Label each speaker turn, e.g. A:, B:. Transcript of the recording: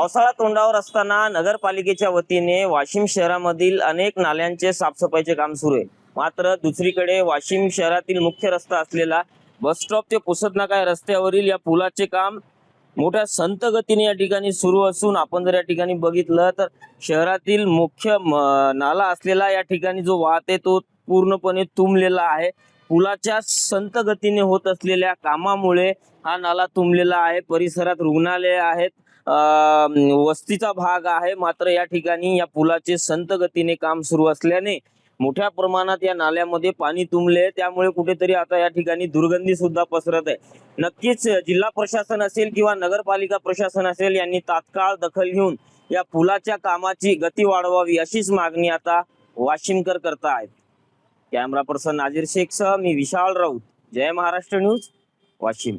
A: पावसाळा तोंडावर असताना नगरपालिकेच्या वतीने वाशिम शहरामधील अनेक नाल्यांचे साफसफाईचे काम सुरू आहे। मात्र दुसरीकडे वाशिम शहरातील मुख्य रस्ता असलेला बस स्टॉप ते पुसद नाका या रस्त्यावरील या पुलाचे काम मोठ्या संत गतीने या ठिकाणी सुरू असून आपण जर या ठिकाणी बघितलं तर शहरातील मुख्य नाला असलेला या ठिकाणी जो वाहते तो पूर्णपणे तुंबलेला आहे। पुलाच्या संत गतीने होत असलेल्या कामामुळे हा नाला तुंबलेला आहे। परिसरात रुग्णालय आहेत, वस्तीचा भाग आहे। मात्र या ठिकाणी या पुलाचे संत गतीने काम सुरू असल्याने मोठ्या प्रमाणात या नाल्यामध्ये पाणी तुंबले, त्यामुळे कुठेतरी आता या ठिकाणी दुर्गंधी सुद्धा पसरत आहे। नक्कीच जिल्हा प्रशासन असेल किंवा नगरपालिका प्रशासन असेल यांनी तात्काळ दखल घेऊन या पुलाच्या कामाची गती वाढवावी अशीच मागणी आता वाशिमकर करतायत। कॅमेरा पर्सन नाझीर शेख सह मी विशाल राऊत, जय महाराष्ट्र न्यूज, वाशिम।